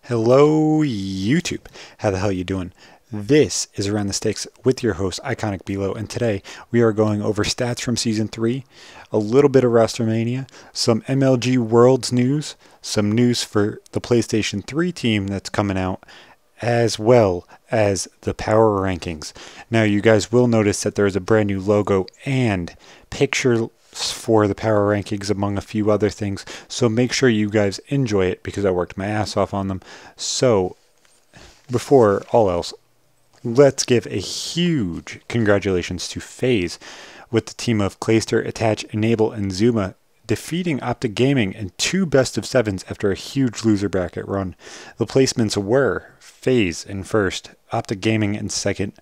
Hello YouTube, how the hell you doing? This is Around the Sticks with your host IconicBelow, and today we are going over stats from Season 3, a little bit of roster mania, some MLG Worlds news, some news for the PlayStation 3 team that's coming out, as well as the power rankings. Now you guys will notice that there is a brand new logo and picture for the power rankings among a few other things, so make sure you guys enjoy it because I worked my ass off on them. So before all else, let's give a huge congratulations to Faze with the team of Clayster, Attach, Enable, and Zuma defeating Optic Gaming in 2 best-of-7s after a huge loser bracket run. The placements were Faze in first, Optic Gaming in second,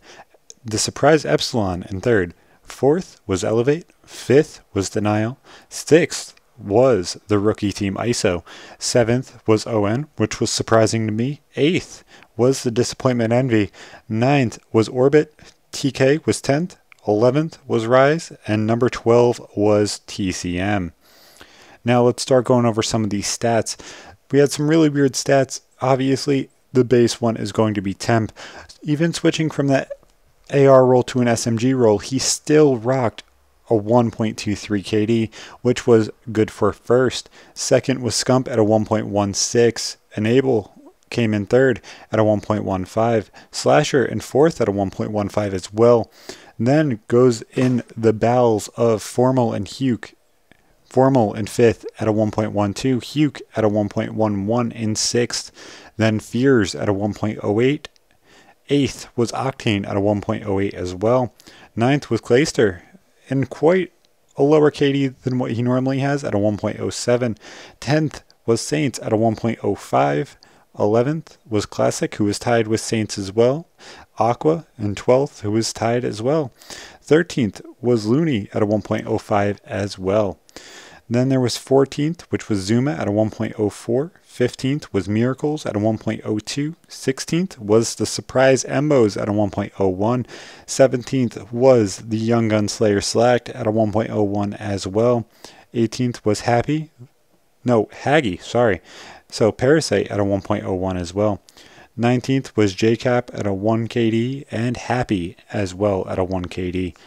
the surprise Epsilon in third, fourth was Elevate, fifth was Denial, sixth was the rookie team ISO, seventh was ON, which was surprising to me, eighth was the Disappointment Envy, ninth was Orbit, TK was 10th, 11th was Rise, and number 12 was TCM. Now let's start going over some of these stats. We had some really weird stats. Obviously, the base one is going to be Temp. Even switching from that AR roll to an SMG roll, he still rocked a 1.23 KD, which was good for first. Second was Scump at a 1.16. Enable came in third at a 1.15. Slasher in fourth at a 1.15 as well. Then goes in the battles of Formal and Huke. Formal in fifth at a 1.12. Huke at a 1.11 in sixth. Then Fears at a 1.08. Eighth was Octane at a 1.08 as well. Ninth was Clayster in quite a lower KD than what he normally has at a 1.07. 10th was Saints at a 1.05. 11th was Classic, who was tied with Saints as well. Aqua in 12th, who was tied as well. 13th was Looney at a 1.05 as well. Then there was 14th, which was Zuma at a 1.04. 15th was Miracles at a 1.02. 16th was the Surprise Embos at a 1.01. 17th was the Young Gunslayer Slacked at a 1.01 as well. 18th was Haggy, sorry. So Parasite at a 1.01 as well. 19th was JCap at a 1 KD and Happy as well at a 1 KD.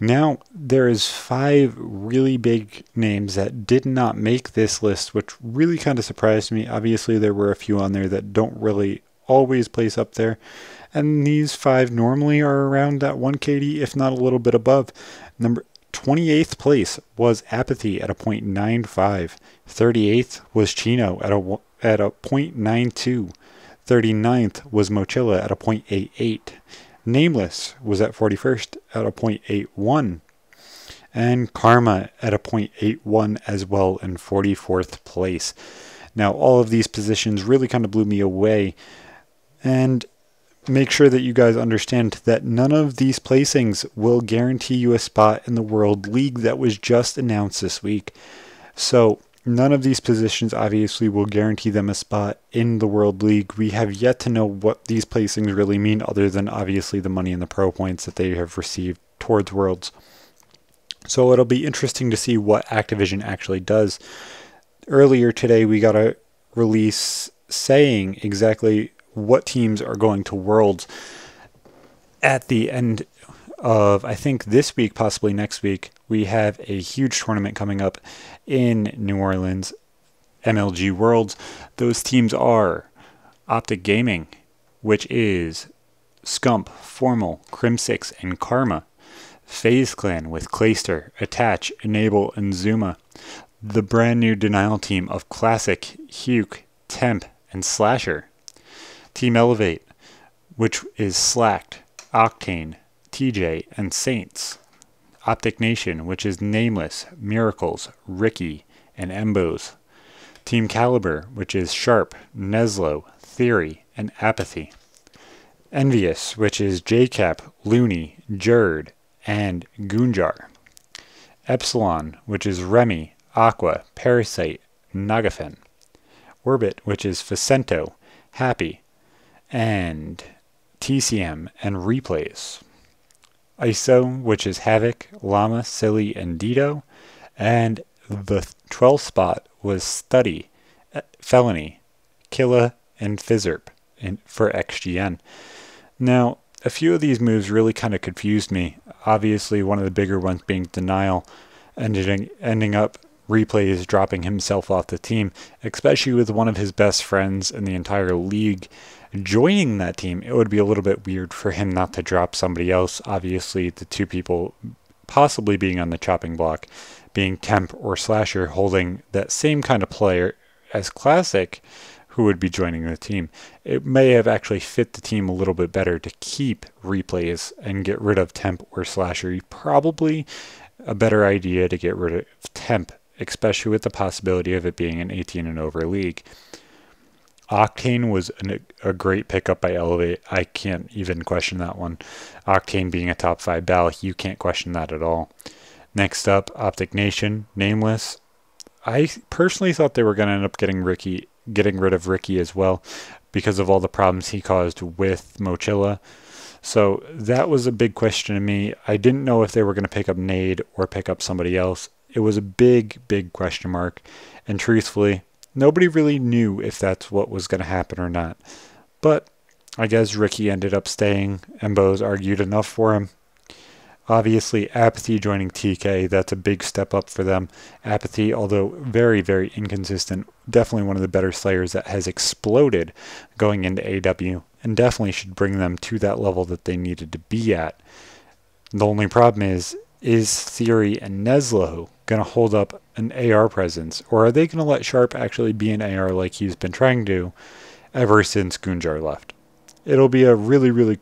Now, there is 5 really big names that did not make this list, which really kind of surprised me. Obviously, there were a few on there that don't really always place up there. And these 5 normally are around that 1 KD, if not a little bit above. Number 28th place was Apathy at a 0.95. 38th was Chino at a 0.92. 39th was Mochilla at a 0.88. Nameless was at 41st at a 0.81, and Karma at a 0.81 as well in 44th place. Now, all of these positions really kind of blew me away, and make sure that you guys understand that none of these placings will guarantee you a spot in the World League that was just announced this week. So none of these positions obviously will guarantee them a spot in the World League. We have yet to know what these placings really mean, other than obviously the money and the pro points that they have received towards Worlds. So it'll be interesting to see what Activision actually does. Earlier today we got a release saying exactly what teams are going to Worlds at the end of, I think, this week, possibly next week. We have a huge tournament coming up in New Orleans, MLG Worlds. Those teams are Optic Gaming, which is Scump, Formal, Crim6, and Karma. Faze Clan with Clayster, Attach, Enable, and Zuma. The brand new Denial team of Classic, Huke, Temp, and Slasher. Team Elevate, which is Slacked, Octane, TJ, and Saints. Optic Nation, which is Nameless, Miracles, Ricky, and Embos. Team Caliber, which is Sharp, Neslo, Theory, and Apathy. Envious, which is JCap, Looney, Jerd, and Goonjar. Epsilon, which is Remy, Aqua, Parasite, Nagafen. Orbit, which is Facento, Happy, and TCM and Replays. ISO, which is Havoc, Llama, Silly, and Dido. And the 12th spot was Study, Felony, Killa, and Fizzerp for XGN. Now, a few of these moves really kind of confused me. Obviously, one of the bigger ones being Denial, ending up Replays dropping himself off the team, especially with one of his best friends in the entire league joining that team. It would be a little bit weird for him not to drop somebody else. Obviously, the two people possibly being on the chopping block, being Temp or Slasher, holding that same kind of player as Classic, who would be joining the team. It may have actually fit the team a little bit better to keep Replays and get rid of Temp or Slasher. Probably a better idea to get rid of Temp, especially with the possibility of it being an 18 and over league. Octane was a great pickup by Elevate. I can't even question that one. Octane being a top 5 ball, you can't question that at all. Next up, Optic Nation, Nameless. I personally thought they were going to end up getting rid of Ricky as well because of all the problems he caused with Mochilla. So that was a big question to me. I didn't know if they were going to pick up Nade or pick up somebody else. It was a big, big question mark. And truthfully, nobody really knew if that's what was going to happen or not. But I guess Ricky ended up staying. Embo's argued enough for him. Obviously, Apathy joining TK, that's a big step up for them. Apathy, although very, very inconsistent, definitely one of the better slayers that has exploded going into AW, and definitely should bring them to that level that they needed to be at. The only problem is Theory and Neslo going to hold up an AR presence, or are they going to let Sharp actually be an AR like he's been trying to ever since Gunjar left? It'll be a really, really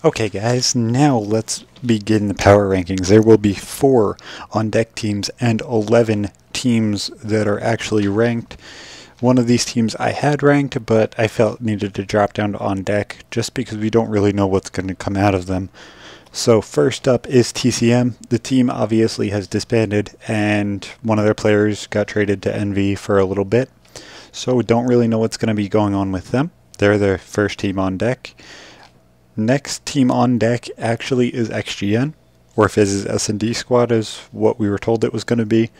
Okay guys, now let's begin the power rankings. There will be 4 on-deck teams and 11 teams that are actually ranked. One of these teams I had ranked, but I felt needed to drop down to on-deck just because we don't really know what's going to come out of them. So first up is TCM. The team obviously has disbanded and one of their players got traded to NV for a little bit. So we don't really know what's going to be going on with them. They're the first team on deck. Next team on deck actually is XGN, or Faze's S&D squad is what we were told it was going to be.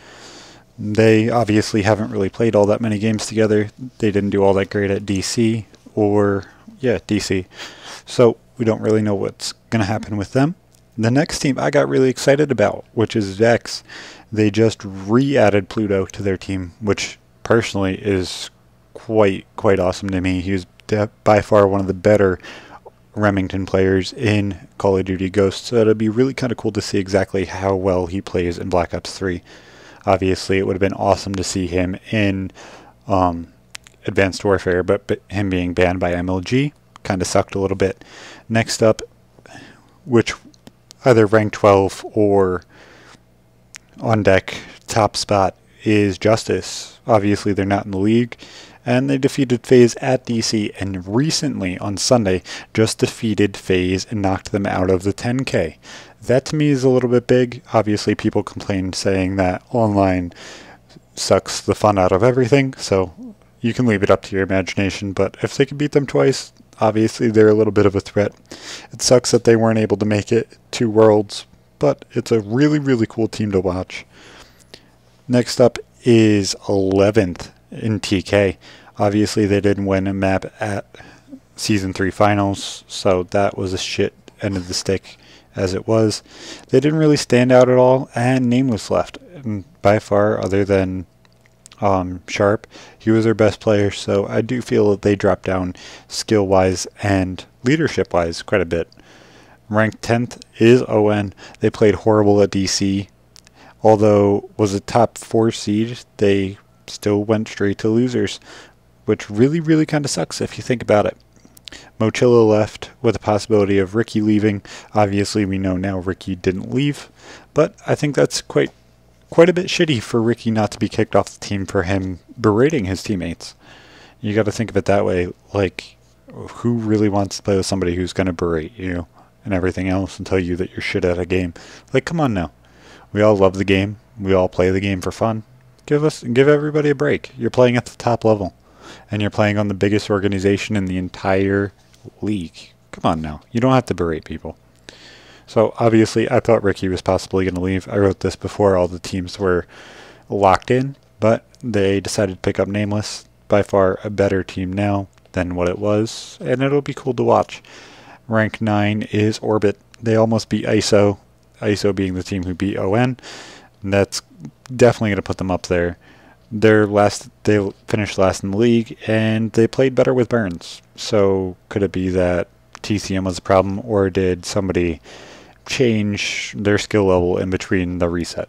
They obviously haven't really played all that many games together. They didn't do all that great at DC, DC. So we don't really know what's going to happen with them. The next team I got really excited about, which is Vex. They just re-added Pluto to their team, which personally is quite awesome to me. He was by far one of the better Remington players in Call of Duty Ghosts, so it'll be really kind of cool to see exactly how well he plays in Black Ops 3. Obviously, it would have been awesome to see him in Advanced Warfare, but him being banned by MLG kind of sucked a little bit. Next up, which either rank 12 or on deck top spot, is Justice. Obviously, they're not in the league, and they defeated Faze at DC, and recently, on Sunday, just defeated Faze and knocked them out of the 10K. That to me is a little bit big. Obviously, people complain saying that online sucks the fun out of everything, so you can leave it up to your imagination, but if they could beat them twice, obviously they're a little bit of a threat. It sucks that they weren't able to make it to Worlds, but it's a really cool team to watch. Next up is 11th in TK. Obviously they didn't win a map at Season 3 Finals, so that was a shit end of the stick as it was. They didn't really stand out at all, and Nameless left. And by far, other than Sharp, he was their best player, so I do feel that they dropped down skill-wise and leadership-wise quite a bit. Ranked 10th is ON. They played horrible at DC. Although was a top 4 seed, they still went straight to losers, which really kind of sucks if you think about it. Mochilla left with the possibility of Ricky leaving. Obviously, we know now Ricky didn't leave, but I think that's quite a bit shitty for Ricky not to be kicked off the team for him berating his teammates. You got to think of it that way. Like, who really wants to play with somebody who's going to berate you and everything else and tell you that you're shit at a game? Like, come on now. We all love the game. We all play the game for fun. Give everybody a break. You're playing at the top level, and you're playing on the biggest organization in the entire league. Come on now. You don't have to berate people. So obviously I thought Ricky was possibly going to leave. I wrote this before all the teams were locked in, but they decided to pick up Nameless. By far a better team now than what it was, and it'll be cool to watch. Rank 9 is Orbit. They almost beat ISO. ISO being the team who beat ON. And that's definitely going to put them up there. They finished last in the league, and they played better with Burns. So could it be that TCM was a problem, or did somebody change their skill level in between the reset?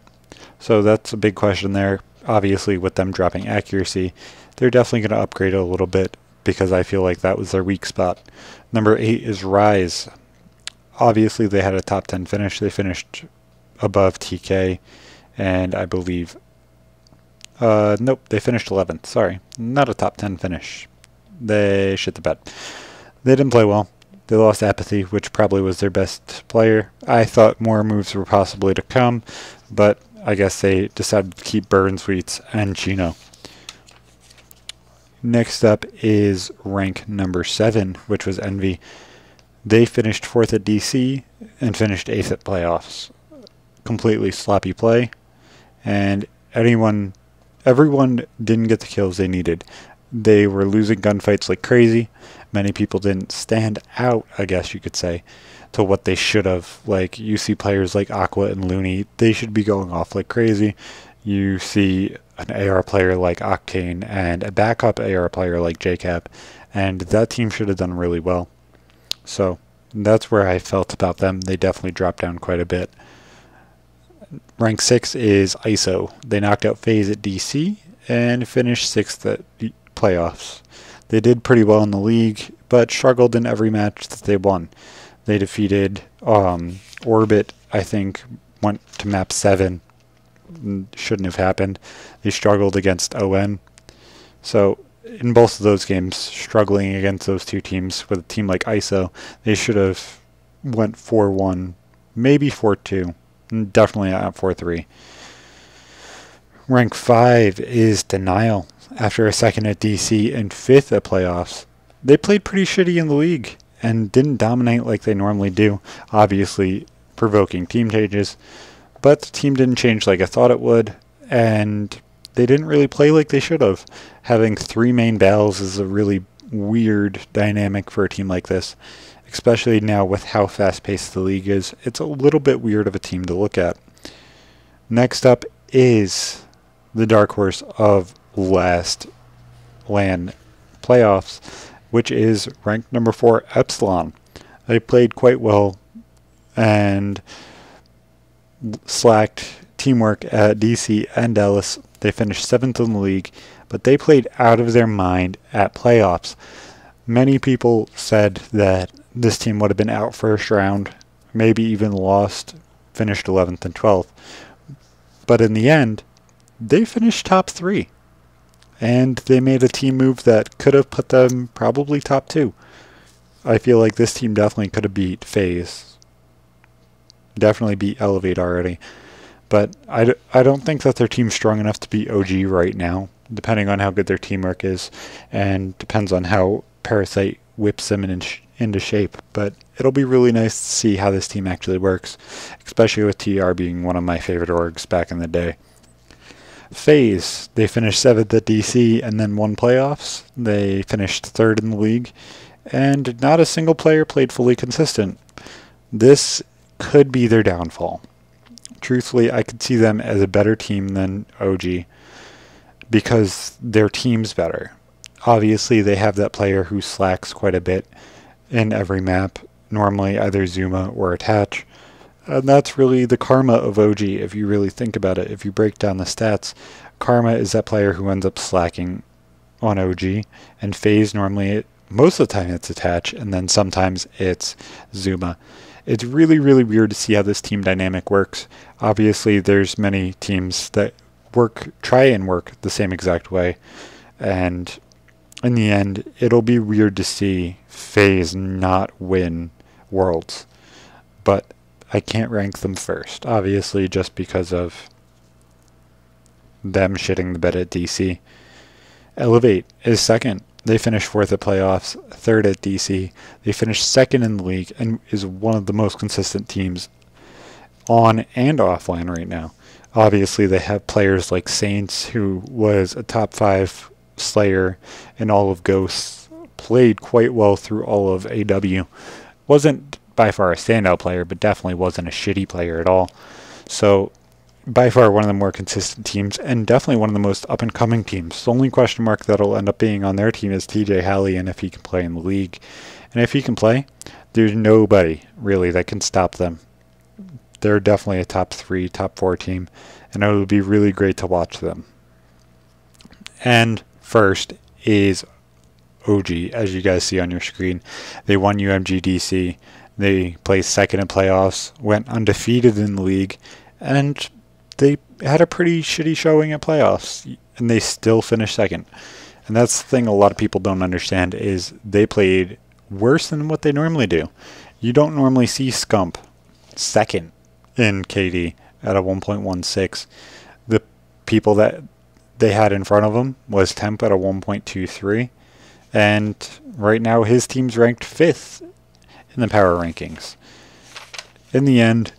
So that's a big question there. Obviously, with them dropping accuracy, they're definitely going to upgrade it a little bit, because I feel like that was their weak spot. Number 8 is Rise. Obviously, they had a top 10 finish. They finished above TK, and I believe nope, they finished 11th. Sorry, not a top 10 finish. They shit the bed. They didn't play well. They lost Apathy, which probably was their best player. I thought more moves were possibly to come, but I guess they decided to keep Burn Sweets and Chino. Next up is rank number 7, which was Envy. They finished 4th at DC and finished 8th at playoffs. Completely sloppy play, and everyone didn't get the kills they needed. They were losing gunfights like crazy. Many people didn't stand out, I guess you could say, to what they should have. Like, you see players like Aqua and Looney, they should be going off like crazy. You see an AR player like Octane and a backup AR player like JCap, and that team should have done really well. So that's where I felt about them. They definitely dropped down quite a bit. Rank 6 is ISO. They knocked out Faze at DC and finished 6th at the playoffs. They did pretty well in the league, but struggled in every match that they won. They defeated Orbit, I think, went to map 7. Shouldn't have happened. They struggled against ON. So in both of those games, struggling against those two teams with a team like ISO, they should have went 4-1, maybe 4-2, definitely not 4-3. Rank 5 is Denial. After a second at DC and 5th at playoffs, they played pretty shitty in the league and didn't dominate like they normally do, obviously provoking team changes, but the team didn't change like I thought it would, and they didn't really play like they should have. Having 3 main battles is a really weird dynamic for a team like this, especially now with how fast-paced the league is. It's a little bit weird of a team to look at. Next up is the dark horse of last LAN playoffs, which is ranked number 4 Epsilon. They played quite well and slacked teamwork at DC and Dallas. They finished 7th in the league, but they played out of their mind at playoffs. Many people said that this team would have been out first round, maybe even lost, finished 11th and 12th. But in the end, they finished top 3. And they made a team move that could have put them probably top 2. I feel like this team definitely could have beat Faze. Definitely beat Elevate already. But I don't think that their team's strong enough to beat OG right now, depending on how good their teamwork is, and depends on how Parasite whips them into shape. But it'll be really nice to see how this team actually works, especially with TR being one of my favorite orgs back in the day. Faze, they finished 7th at DC and then won playoffs. They finished 3rd in the league, and not a single player played fully consistent. This could be their downfall. Truthfully, I could see them as a better team than OG because their team's better. Obviously, they have that player who slacks quite a bit in every map, normally either Zuma or Attach. And that's really the karma of OG, if you really think about it. If you break down the stats, karma is that player who ends up slacking on OG, and Faze normally, most of the time it's Attach, and then sometimes it's Zuma. It's really, really weird to see how this team dynamic works. Obviously, there's many teams that try and work the same exact way, and in the end, it'll be weird to see Faze not win Worlds. But I can't rank them first, obviously, just because of them shitting the bed at DC. Elevate is 2nd. They finished 4th at playoffs, 3rd at DC. They finished 2nd in the league and is one of the most consistent teams on and offline right now. Obviously, they have players like Saints, who was a top 5 Slayer in all of Ghosts, played quite well through all of AW. Wasn't by far a standout player, but definitely wasn't a shitty player at all. So by far one of the more consistent teams, and definitely one of the most up-and-coming teams. The only question mark that'll end up being on their team is TJ Halley, and if he can play in the league. And if he can play, there's nobody really that can stop them. They're definitely a top 3, top 4 team, and it would be really great to watch them. And first is OG, as you guys see on your screen. They won UMG DC. They placed 2nd in playoffs, went undefeated in the league, and they had a pretty shitty showing at playoffs, and they still finished 2nd. And that's the thing a lot of people don't understand, is they played worse than what they normally do. You don't normally see Scump 2nd in KD at a 1.16. The people that they had in front of him was Temp at a 1.23. And right now his team's ranked 5th in the power rankings. In the end,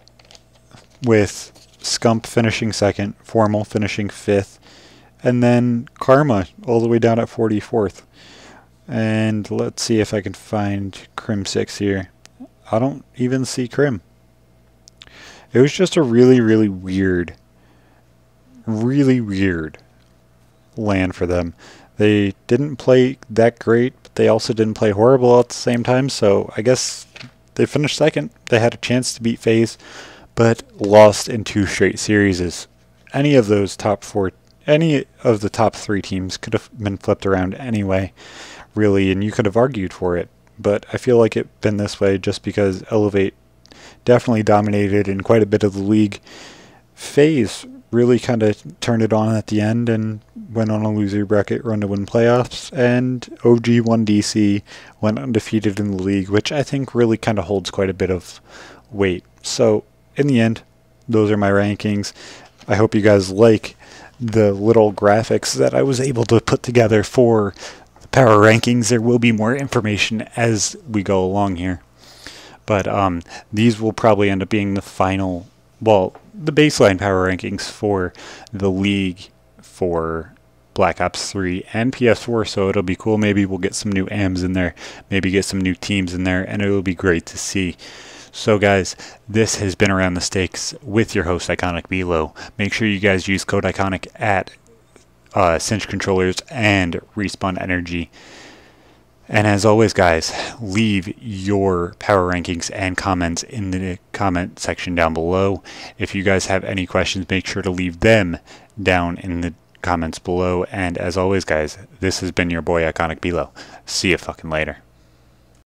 with Scump finishing 2nd, Formal finishing 5th, and then Karma all the way down at 44th. And let's see if I can find Crim 6 here. I don't even see Crim. It was just a really, really weird LAN for them. They didn't play that great, but they also didn't play horrible at the same time, so I guess they finished 2nd. They had a chance to beat Faze, but lost in 2 straight series. Any of the top 3 teams could have been flipped around anyway, really, and you could have argued for it. but I feel like it's been this way just because Elevate definitely dominated in quite a bit of the league. Faze really kind of turned it on at the end and went on a loser bracket run to win playoffs, and OG1DC went undefeated in the league, which I think really kind of holds quite a bit of weight. So in the end, those are my rankings. I hope you guys like the little graphics that I was able to put together for the power rankings. There will be more information as we go along here, but these will probably end up being the final, well, the baseline power rankings for the league for Black Ops 3 and PS4, so it'll be cool. Maybe we'll get some new AMs in there, maybe get some new teams in there, and it'll be great to see. So guys, this has been Around the Stakes with your host IconicBelow. Make sure you guys use code ICONIC at Cinch Controllers and Respawn Energy. And as always guys, leave your power rankings and comments in the comment section down below. If you guys have any questions, make sure to leave them down in the comments below. And as always guys, this has been your boy IconicBelow. See you fucking later.